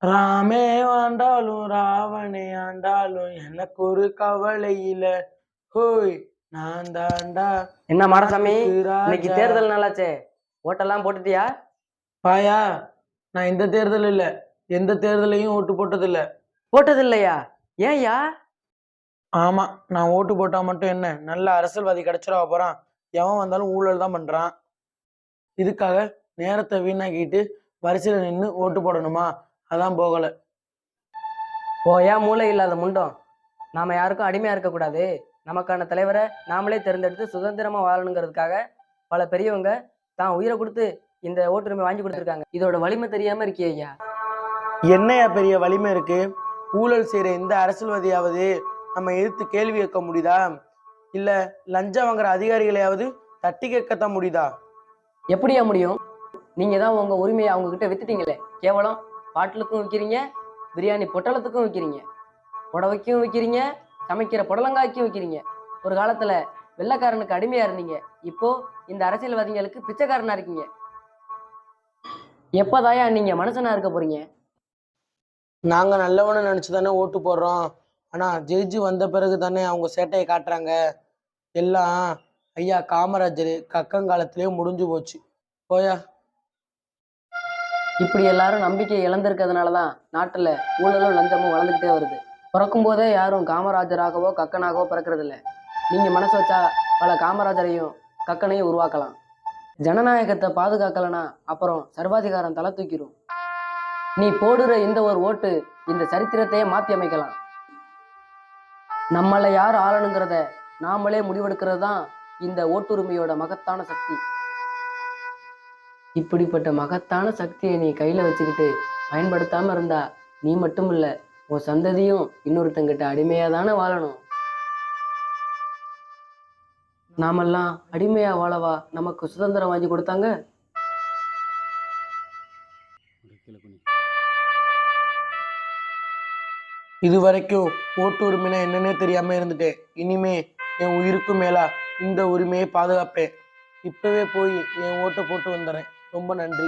ராமே ஆண்டாலும் ராவணே ஆண்டாலும் எனக்கு ஒரு கவலை இல்ல. ஹோய் நான் தாண்டா என்ன மாடசாமி, நாட்டுக்கு இன்னைக்கு ராஜா. தேர்தல் நாளாச்சே, ஓட்டெல்லாம் போட்டுட்டியா? பாயா, நான் இந்த தேர்தல் இல்ல, எந்த தேர்தலையும் ஓட்டு போட்டதில்ல. போட்டது இல்லையா? ஏன்யா? ஆமா, நான் ஓட்டு போட்டா மட்டும் என்ன நல்ல அரசியல்வாதி கிடைச்சிட போறான்? எவன் வந்தாலும் ஊழல் தான் பண்றான். இதுக்காக நேரத்தை வீணாக்கிட்டு வரிசையில நின்று ஓட்டு போடணுமா? அதான் போகல. போயா மூளை இல்லாத முண்டம். நாம யாருக்கும் அடிமையா இருக்கக்கூடாது. நமக்கான தலைவரை நாமளே தேர்ந்தெடுத்து சுதந்திரமா வாழணுங்கிறதுக்காக பல பெரியவங்க தான் உயிரை கொடுத்து இந்த ஓட்டுரிமை வாங்கி கொடுத்துருக்காங்க. இதோட வலிமை தெரியாம இருக்கியே ஐயா. என்னையா பெரிய வலிமை இருக்கு? ஊழல் செய்யற எந்த அரசியல்வாதியாவது நம்ம எதிர்த்து கேள்வி கேட்க முடியுதா? இல்ல லஞ்சம் வாங்குற அதிகாரிகளையாவது தட்டி கேட்கத்தான் முடியுதா? எப்படியா முடியும்? நீங்க தான் உங்க உரிமையை அவங்க கிட்ட வித்துட்டீங்களே. கேவலம் பாட்டிலுக்கும் விற்கிறீங்க, பிரியாணி பொட்டலத்துக்கும் விற்கிறீங்க, புடவைக்கும் விற்கிறீங்க, சமைக்கிற புடலங்காய்க்கும் விற்கிறீங்க. ஒரு காலத்துல வெள்ளைக்காரனுக்கு அடிமையா இருந்தீங்க, இப்போ இந்த அரசியல்வாதிகளுக்கு பிச்சைக்காரனா இருக்கீங்க. எப்பதாயா நீங்க மனுஷனா இருக்க போறீங்க? நாங்க நல்லவன நினைச்சுதானே ஓட்டு போடுறோம். ஆனா ஜெயிச்சு வந்த பிறகு தானே அவங்க சேட்டையை காட்டுறாங்க. எல்லாம் ஐயா காமராஜர் கக்கங்காலத்திலேயே முடிஞ்சு போச்சு. போயா. இப்படி எல்லாரும் நம்பிக்கை இழந்திருக்கிறதுனாலதான் நாட்டுல ஊழலும் லஞ்சமும் வளர்ந்துகிட்டே வருது. பிறக்கும் போதே யாரும் காமராஜராகவோ கக்கனாகவோ பிறக்கிறது இல்லை. நீங்க மனசு வச்சா பல காமராஜரையும் கக்கனையும் உருவாக்கலாம். ஜனநாயகத்தை பாதுகாக்கலனா அப்புறம் சர்வாதிகாரம் தலை தூக்கிடும். நீ போடுற இந்த ஒரு ஓட்டு இந்த சரித்திரத்தையே மாற்றி அமைக்கலாம். நம்மளை யார் ஆளணுங்கிறத நாமளே முடிவெடுக்கிறது தான் இந்த ஓட்டுரிமையோட மகத்தான சக்தி. இப்படிப்பட்ட மகத்தான சக்தியை நீ கையில வச்சுக்கிட்டு பயன்படுத்தாம இருந்தா நீ மட்டும் இல்ல, உன் சந்ததியும் இன்னொருத்தங்கிட்ட அடிமையா தானே வாழணும். நாமெல்லாம் அடிமையா வாழவா நமக்கு சுதந்திரம் வாங்கி கொடுத்தாங்க? இது வரைக்கும் ஓட்டு உரிமைனா என்னன்னே தெரியாம இருந்துட்டேன். இனிமே என் உயிருக்கும் மேலா இந்த உரிமையை பாதுகாப்பேன். இப்பவே போய் என் ஓட்டை போட்டு வந்துடுறேன். ரொம்ப நன்றி.